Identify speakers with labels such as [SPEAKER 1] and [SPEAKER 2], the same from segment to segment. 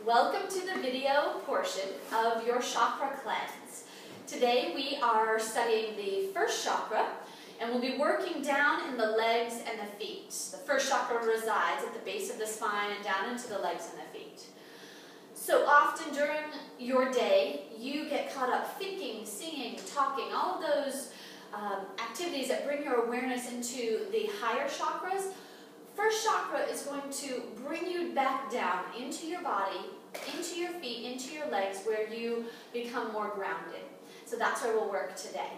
[SPEAKER 1] Welcome to the video portion of your chakra cleanse. Today we are studying the first chakra, and we'll be working down in the legs and the feet. The first chakra resides at the base of the spine and down into the legs and the feet. So often during your day, you get caught up thinking, seeing, talking, all of those activities that bring your awareness into the higher chakras. First chakra is going to bring you back down into your body, into your feet, into your legs, where you become more grounded. So that's where we'll work today.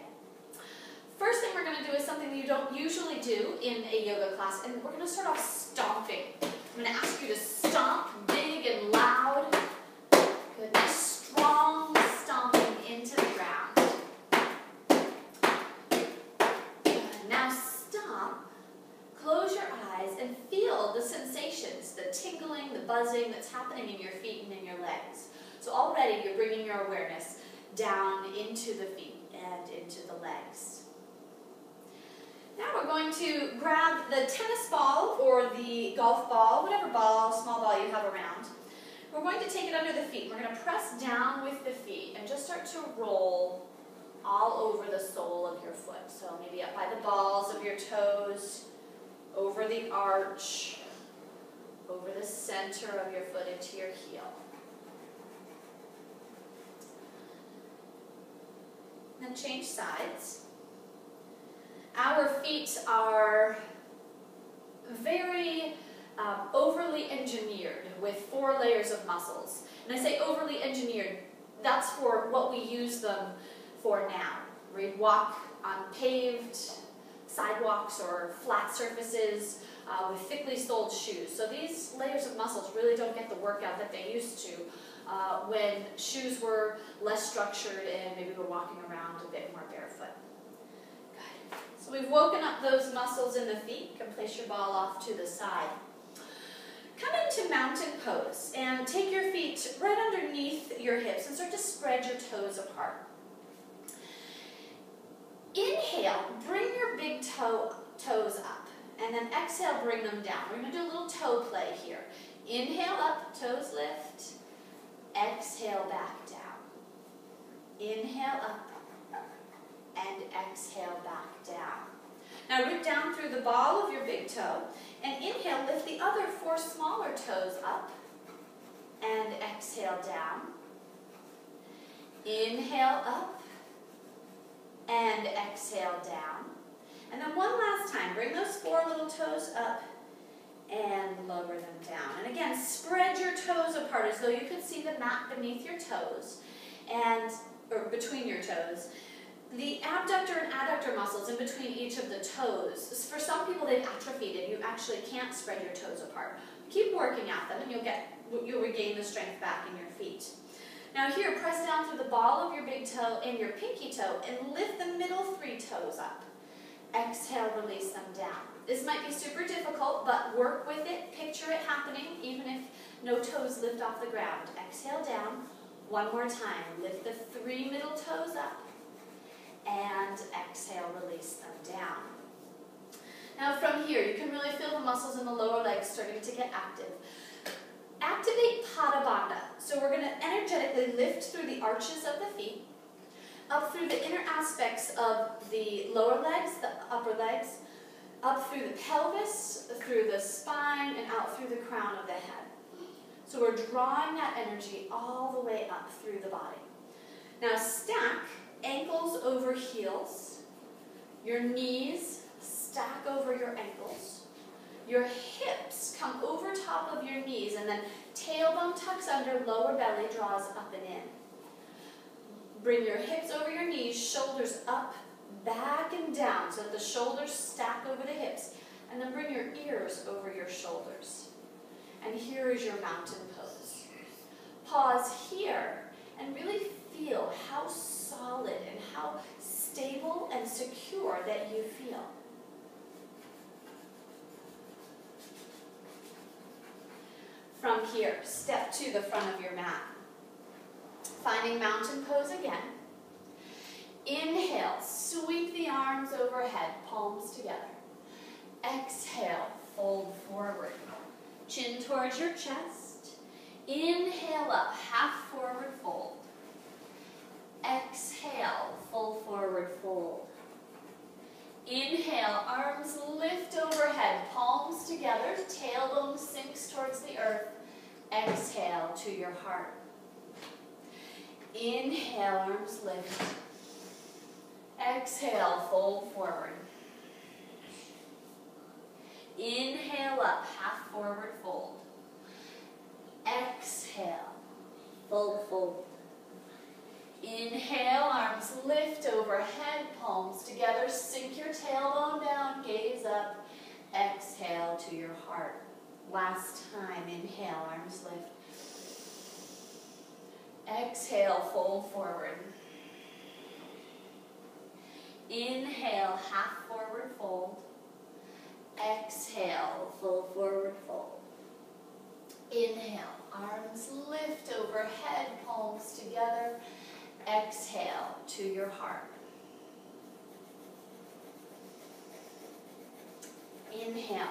[SPEAKER 1] First thing we're going to do is something you don't usually do in a yoga class, and we're going to start off stomping. I'm going to ask you to stomp big and loud. Good, nice strong stomping into the ground. Good. Now stomp. Close your eyes and feel the sensations, the tingling, the buzzing that's happening in your feet and in your legs. So already you're bringing your awareness down into the feet and into the legs. Now we're going to grab the tennis ball or the golf ball, whatever ball, small ball you have around. We're going to take it under the feet. We're going to press down with the feet and just start to roll all over the sole of your foot. So maybe up by the balls of your toes, over the arch, over the center of your foot into your heel. Then change sides. Our feet are very overly engineered with 4 layers of muscles. And I say overly engineered, that's for what we use them for now. We walk on paved sidewalks or flat surfaces with thickly soled shoes. So these layers of muscles really don't get the workout that they used to when shoes were less structured and maybe we're walking around a bit more barefoot. Good. So we've woken up those muscles in the feet. You can place your ball off to the side. Come into mountain pose and take your feet right underneath your hips and start to spread your toes apart. Inhale, bring your big toes up, and then exhale, bring them down. We're going to do a little toe play here. Inhale up, toes lift. Exhale, back down. Inhale up, and exhale, back down. Now root down through the ball of your big toe, and inhale, lift the other 4 smaller toes up, and exhale down. Inhale up, and exhale down. And then one last time, bring those 4 little toes up and lower them down. And again, spread your toes apart as though you could see the mat beneath your toes, or between your toes. The abductor and adductor muscles in between each of the toes, for some people they've atrophied and you actually can't spread your toes apart. Keep working at them and you'll regain the strength back in your feet. Now here, press down through the ball of your big toe and your pinky toe and lift the middle 3 toes up. Exhale, release them down. This might be super difficult, but work with it, picture it happening, even if no toes lift off the ground. Exhale down. One more time. Lift the 3 middle toes up and exhale, release them down. Now from here, you can really feel the muscles in the lower legs starting to get active. Activate Pada Bandha. So we're going to energetically lift through the arches of the feet, up through the inner aspects of the lower legs, the upper legs, up through the pelvis, through the spine, and out through the crown of the head. So we're drawing that energy all the way up through the body. Now stack ankles over heels, your knees stack over your ankles. Your hips come over top of your knees, and then tailbone tucks under, lower belly draws up and in. Bring your hips over your knees, shoulders up, back and down, so that the shoulders stack over the hips. And then bring your ears over your shoulders. And here is your mountain pose. Pause here and really feel how solid and how stable and secure that you feel. From here, step to the front of your mat. Finding mountain pose again. Inhale, sweep the arms overhead, palms together. Exhale, fold forward. Chin towards your chest. Inhale up, half forward fold. Exhale, full forward fold. Inhale, arms lift overhead, palms together, tailbone sinks towards the earth. Exhale to your heart. Inhale, arms lift. Exhale, fold forward. Inhale up, half forward fold. Exhale, full fold. Inhale, arms lift overhead, palms together, sink your tailbone down, gaze up. Exhale to your heart. Last time, inhale, arms lift. Exhale, fold forward. Inhale, half forward fold. Exhale, full forward fold. Inhale, arms lift overhead, palms together. Exhale to your heart. Inhale,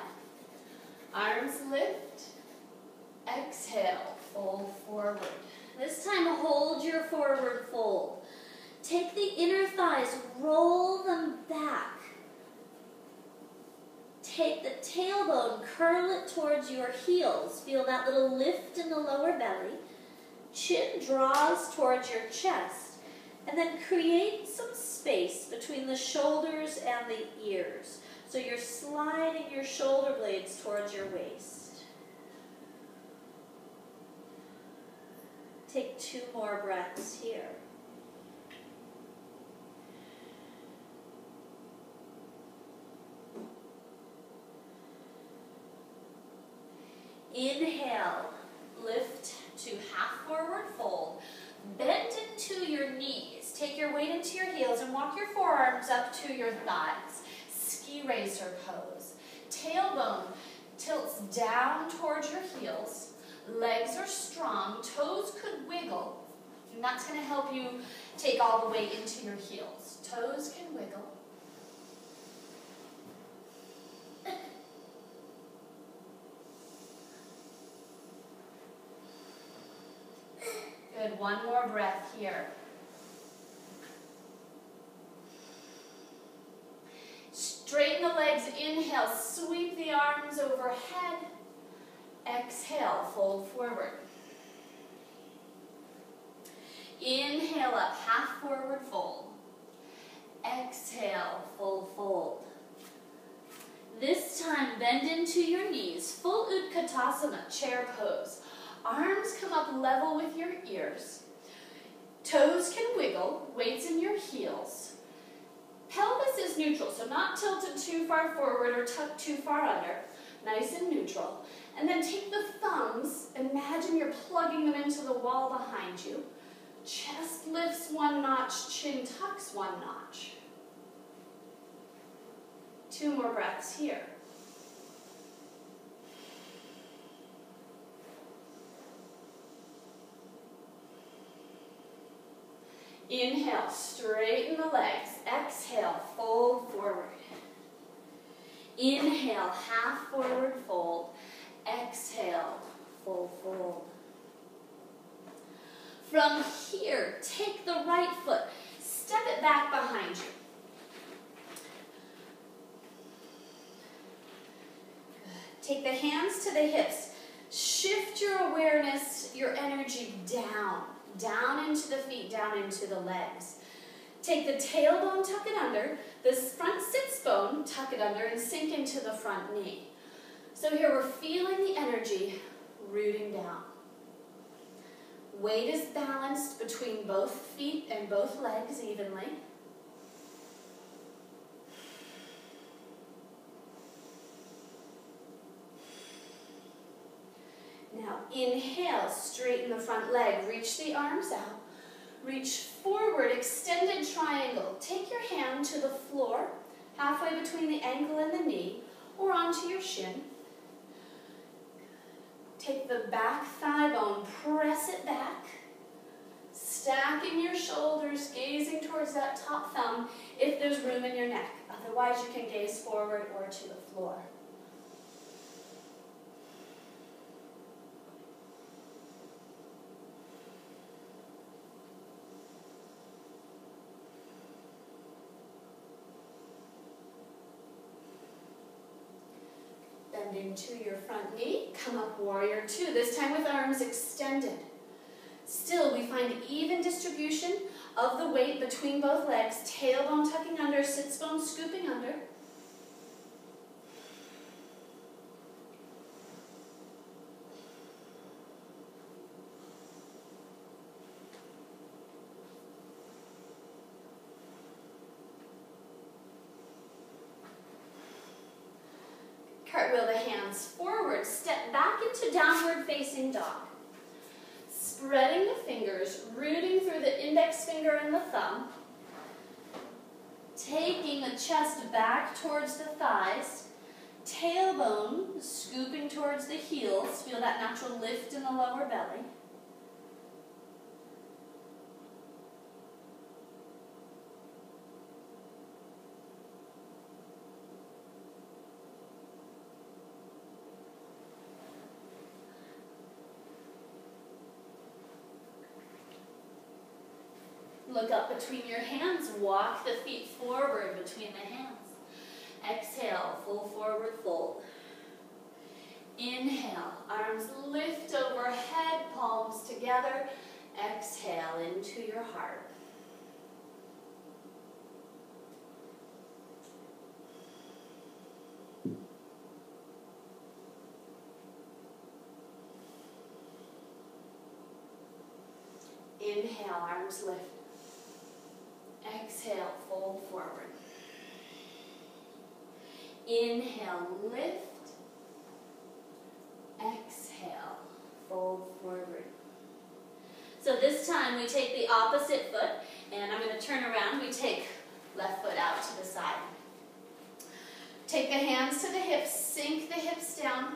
[SPEAKER 1] arms lift. Exhale, fold forward. This time, hold your forward fold. Take the inner thighs, roll them back. Take the tailbone, curl it towards your heels. Feel that little lift in the lower belly. Chin draws towards your chest. And then create some space between the shoulders and the ears. So you're sliding your shoulder blades towards your waist. Take 2 more breaths here. Inhale, lift to half forward fold. Bend into your knees. Take your weight into your heels and walk your forearms up to your thighs. Ski racer pose. Tailbone tilts down towards your heels. Legs are strong. Toes could wiggle. And that's going to help you take all the weight into your heels. Toes can wiggle. Good, 1 more breath here. Straighten the legs, inhale, sweep the arms overhead. Exhale, fold forward. Inhale up, half forward fold. Exhale, full fold. This time, bend into your knees, full Utkatasana, chair pose. Arms come up level with your ears. Toes can wiggle, weights in your heels. Pelvis is neutral, so not tilted too far forward or tucked too far under. Nice and neutral. And then take the thumbs, imagine you're plugging them into the wall behind you. Chest lifts 1 notch, chin tucks 1 notch. 2 more breaths here. Inhale, straighten the legs. Exhale, fold forward. Inhale, half forward fold. Exhale, full fold. From here, take the right foot, step it back behind you. Good. Take the hands to the hips. Shift your awareness, your energy down. Down into the feet, down into the legs. Take the tailbone, tuck it under. The front sits bone, tuck it under, and sink into the front knee. So here we're feeling the energy rooting down. Weight is balanced between both feet and both legs evenly. Now inhale, straighten the front leg, reach the arms out. Reach forward, extended triangle. Take your hand to the floor, halfway between the ankle and the knee, or onto your shin. Take the back thigh bone, press it back. Stacking your shoulders, gazing towards that top thumb if there's room in your neck. Otherwise, you can gaze forward or to the floor. Bending to your front knee, come up, warrior two, this time with arms extended. Still, we find even distribution of the weight between both legs, tailbone tucking under, sits bone scooping under. Cartwheel the hands forward, step back into downward facing dog. Spreading the fingers, rooting through the index finger and the thumb. Taking the chest back towards the thighs. Tailbone scooping towards the heels. Feel that natural lift in the lower belly. Look up between your hands, walk the feet forward between the hands. Exhale, full forward fold. Inhale, arms lift overhead, palms together. Exhale into your heart. Inhale, arms lift. Exhale, fold forward. Inhale, lift. Exhale, fold forward. So this time we take the opposite foot, and I'm going to turn around. We take left foot out to the side. Take the hands to the hips, sink the hips down.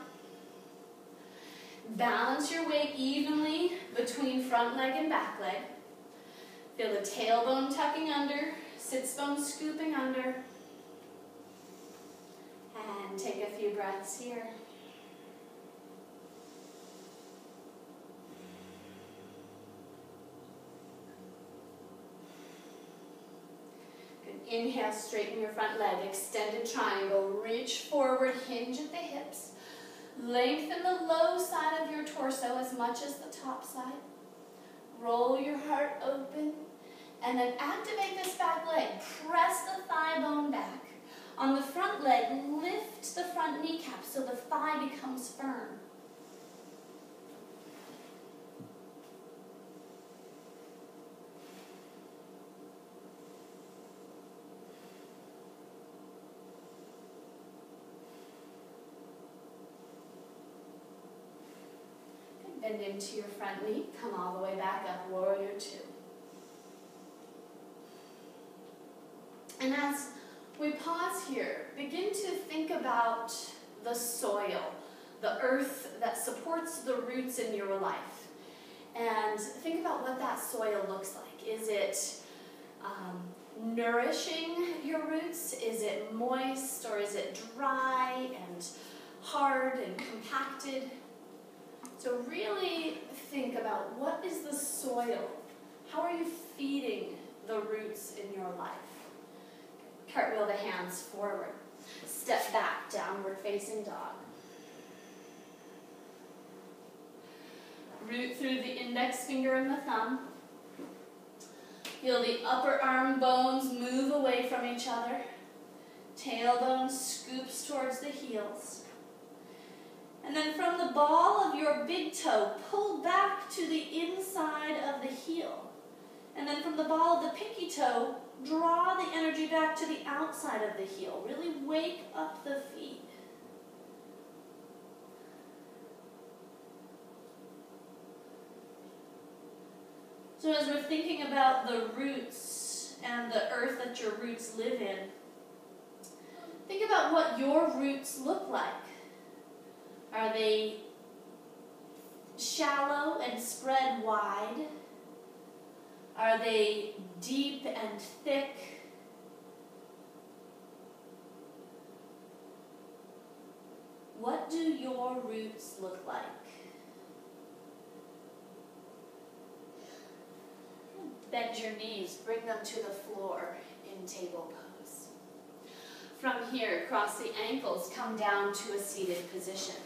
[SPEAKER 1] Balance your weight evenly between front leg and back leg. Feel the tailbone tucking under, sits bone scooping under. And take a few breaths here. Good. Inhale, straighten your front leg, extended triangle. Reach forward, hinge at the hips. Lengthen the low side of your torso as much as the top side. Roll your heart open. And then activate this back leg. Press the thigh bone back. On the front leg, lift the front kneecap so the thigh becomes firm. Bend into your front knee. Come all the way back up, warrior two. And as we pause here, begin to think about the soil, the earth that supports the roots in your life. And think about what that soil looks like. Is it nourishing your roots? Is it moist, or is it dry and hard and compacted? So really think about, what is the soil? How are you feeding the roots in your life? Cartwheel the hands forward. Step back, downward facing dog. Root through the index finger and the thumb. Feel the upper arm bones move away from each other. Tailbone scoops towards the heels. And then from the ball of your big toe, pull back to the inside of the heel. And then from the ball of the pinky toe, draw the energy back to the outside of the heel. Really wake up the feet. So as we're thinking about the roots and the earth that your roots live in, think about what your roots look like. Are they shallow and spread wide? Are they deep and thick? What do your roots look like? Bend your knees, bring them to the floor in table pose. From here, cross the ankles, come down to a seated position.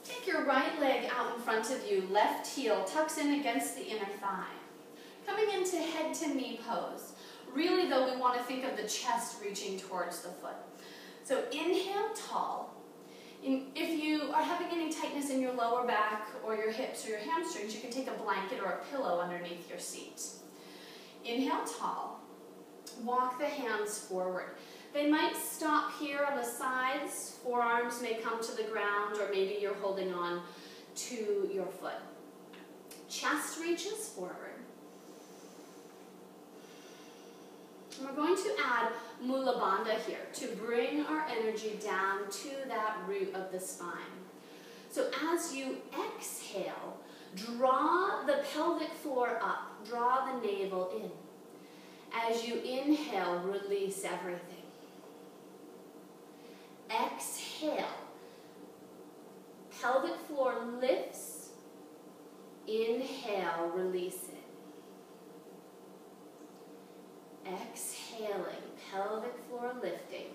[SPEAKER 1] Take your right leg out in front of you, left heel tucks in against the inner thigh. Coming into head to knee pose. Really though, we want to think of the chest reaching towards the foot. So inhale tall. If you are having any tightness in your lower back or your hips or your hamstrings, you can take a blanket or a pillow underneath your seat. Inhale tall. Walk the hands forward. They might stop here on the sides. Forearms may come to the ground, or maybe you're holding on to your foot. Chest reaches forward. And we're going to add Mula Bandha here to bring our energy down to that root of the spine. So as you exhale, draw the pelvic floor up, draw the navel in. As you inhale, release everything. Exhale, pelvic floor lifts. Inhale, release it. Exhaling, pelvic floor lifting.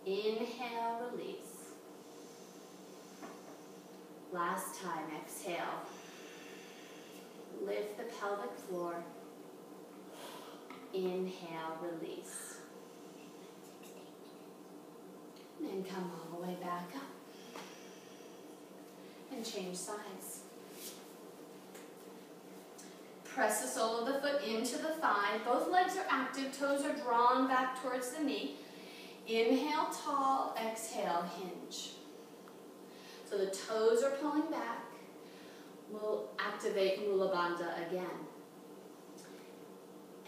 [SPEAKER 1] Inhale, release. Last time, exhale. Lift the pelvic floor. Inhale, release. And then come all the way back up. And change sides. Press the sole of the foot into the thigh. Both legs are active. Toes are drawn back towards the knee. Inhale, tall. Exhale, hinge. So the toes are pulling back. We'll activate Mula Bandha again.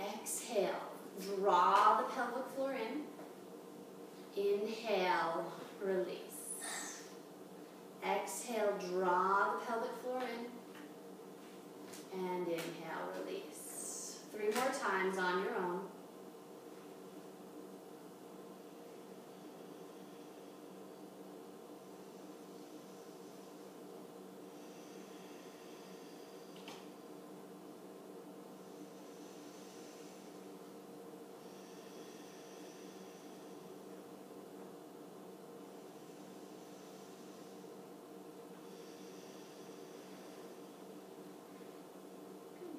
[SPEAKER 1] Exhale. Draw the pelvic floor in. Inhale, release. Exhale, draw the pelvic floor in. And inhale, release. 3 more times on your own.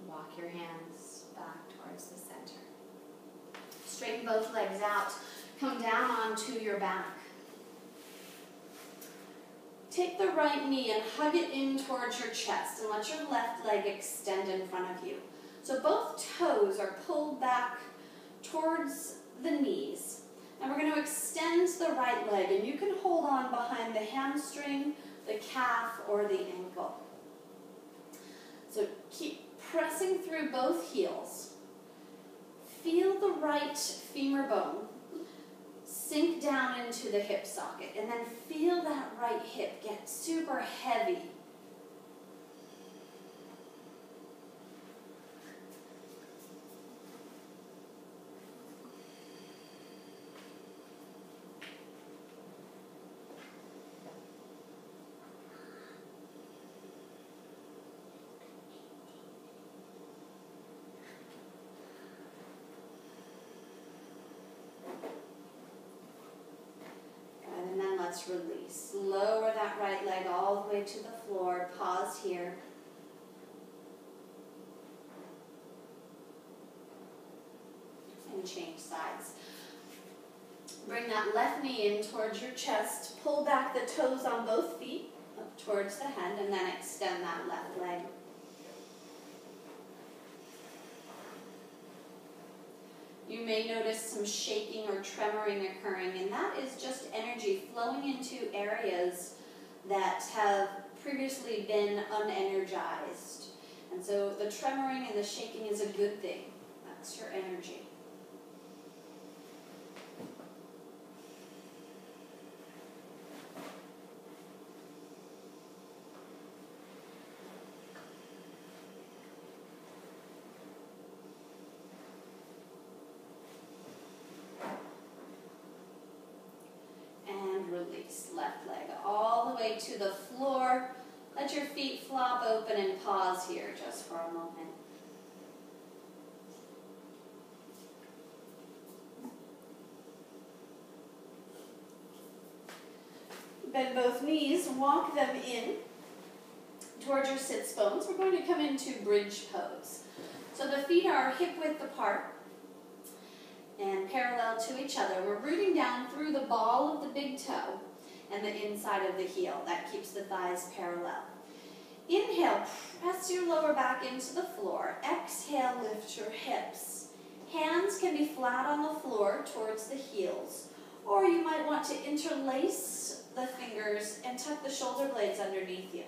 [SPEAKER 1] Walk your hands back towards the center. Straighten both legs out. Come down onto your back. Take the right knee and hug it in towards your chest and let your left leg extend in front of you. So both toes are pulled back towards the knees. And we're going to extend the right leg, and you can hold on behind the hamstring, the calf, or the ankle. So keep pressing through both heels. Feel the right femur bone sink down into the hip socket, and then feel that right hip get super heavy. Let's release. Lower that right leg all the way to the floor. Pause here. And change sides. Bring that left knee in towards your chest. Pull back the toes on both feet up towards the head, and then extend that left leg. You may notice some shaking or tremoring occurring, and that is just energy flowing into areas that have previously been unenergized. And so the tremoring and the shaking is a good thing. That's your energy. Release. Left leg all the way to the floor. Let your feet flop open and pause here just for a moment. Bend both knees, walk them in towards your sits bones. We're going to come into bridge pose. So the feet are hip width apart and parallel to each other. We're rooting down through the ball of the big toe and the inside of the heel. That keeps the thighs parallel. Inhale, press your lower back into the floor. Exhale, lift your hips. Hands can be flat on the floor towards the heels, or you might want to interlace the fingers and tuck the shoulder blades underneath you.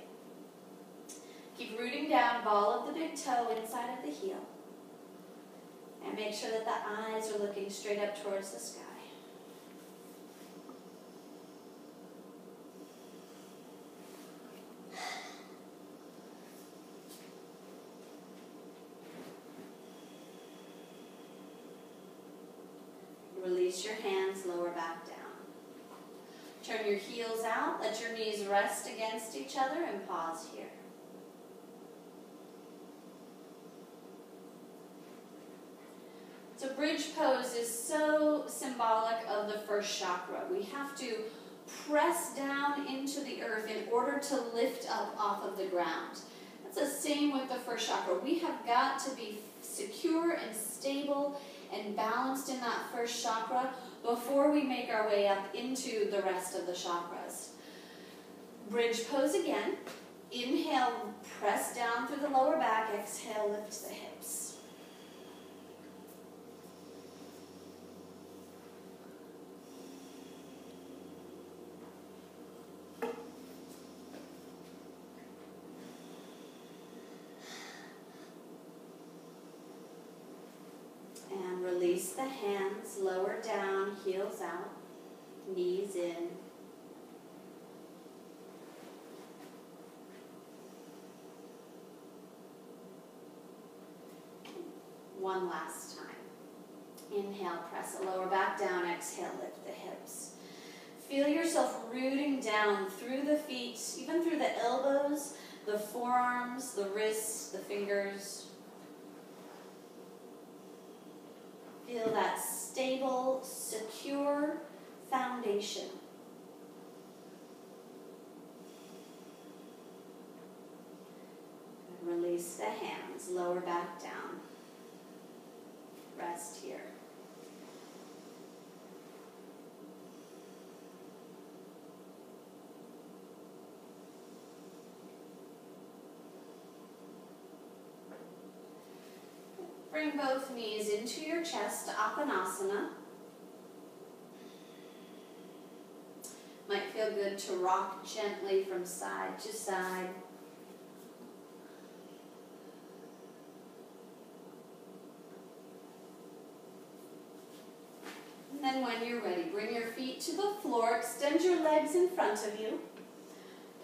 [SPEAKER 1] Keep rooting down, ball of the big toe inside of the heel. And make sure that the eyes are looking straight up towards the sky. Release your hands, lower back down. Turn your heels out, let your knees rest against each other, and pause here. So bridge pose is so symbolic of the first chakra. We have to press down into the earth in order to lift up off of the ground. That's the same with the first chakra. We have got to be secure and stable and balanced in that first chakra before we make our way up into the rest of the chakras. Bridge pose again. Inhale, press down through the lower back. Exhale, lift the hips. And release the hands, lower down, heels out, knees in. One last time. Inhale, press the lower back down, exhale, lift the hips. Feel yourself rooting down through the feet, even through the elbows, the forearms, the wrists, the fingers. Feel that stable, secure foundation. And release the hands, lower back down. Rest here. Bring both knees into your chest, Apanasana. Might feel good to rock gently from side to side. And then when you're ready, bring your feet to the floor, extend your legs in front of you.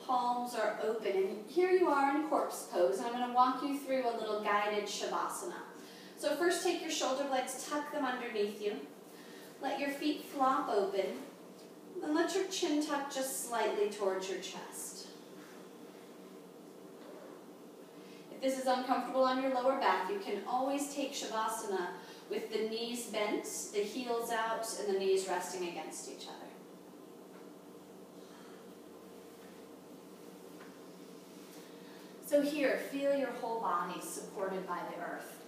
[SPEAKER 1] Palms are open, and here you are in corpse pose, and I'm going to walk you through a little guided Shavasana. So first take your shoulder blades, tuck them underneath you. Let your feet flop open. Then let your chin tuck just slightly towards your chest. If this is uncomfortable on your lower back, you can always take Shavasana with the knees bent, the heels out, and the knees resting against each other. So here, feel your whole body supported by the earth.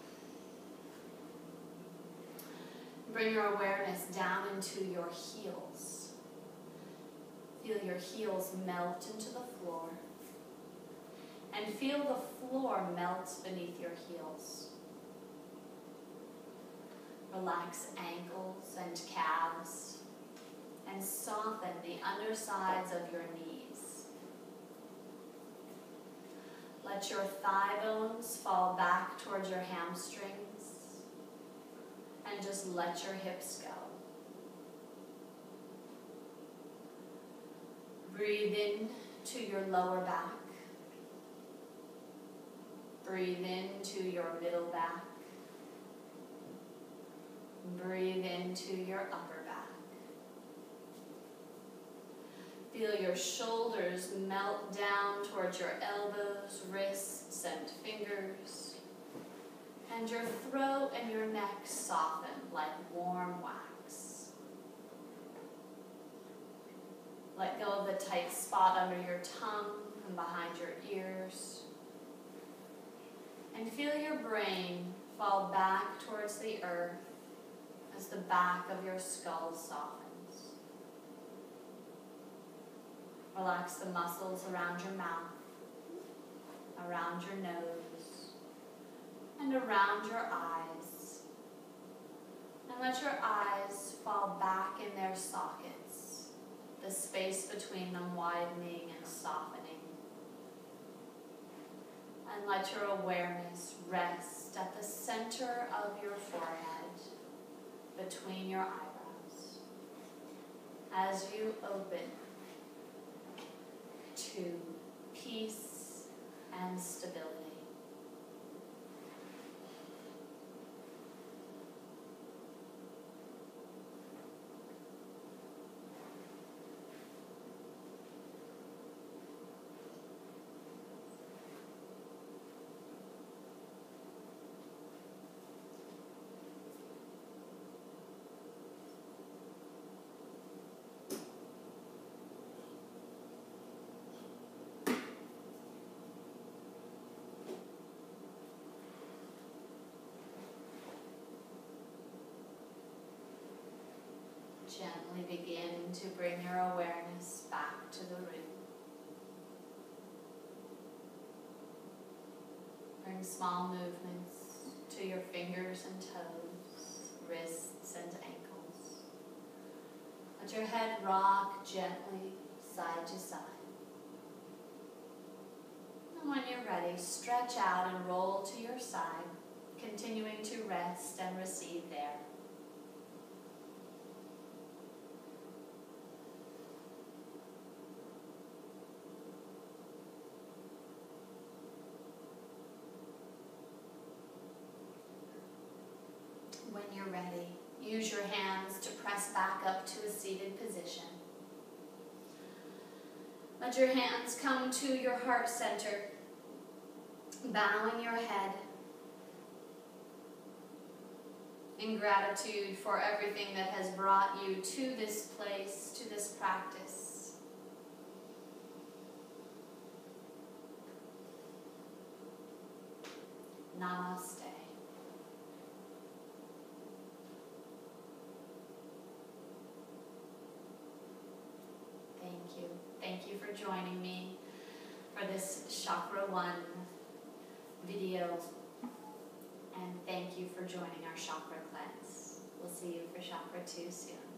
[SPEAKER 1] Bring your awareness down into your heels. Feel your heels melt into the floor. And feel the floor melt beneath your heels. Relax ankles and calves. And soften the undersides of your knees. Let your thigh bones fall back towards your hamstrings. And just let your hips go. Breathe in to your lower back. Breathe into your middle back. Breathe into your upper back. Feel your shoulders melt down towards your elbows, wrists, and fingers. And your throat and your neck soften like warm wax. Let go of the a tight spot under your tongue and behind your ears. And feel your brain fall back towards the earth as the back of your skull softens. Relax the muscles around your mouth, around your nose, and around your eyes. And let your eyes fall back in their sockets, the space between them widening and softening. And let your awareness rest at the center of your forehead, between your eyebrows, as you open to peace and stability. Gently begin to bring your awareness back to the root. Bring small movements to your fingers and toes, wrists and ankles. Let your head rock gently side to side. And when you're ready, stretch out and roll to your side, continuing to rest and receive there. When you're ready, use your hands to press back up to a seated position. Let your hands come to your heart center, bowing your head in gratitude for everything that has brought you to this place, to this practice. Namaste. Thank you for joining me for this Chakra 1 video. And thank you for joining our Chakra cleanse. We'll see you for Chakra 2 soon.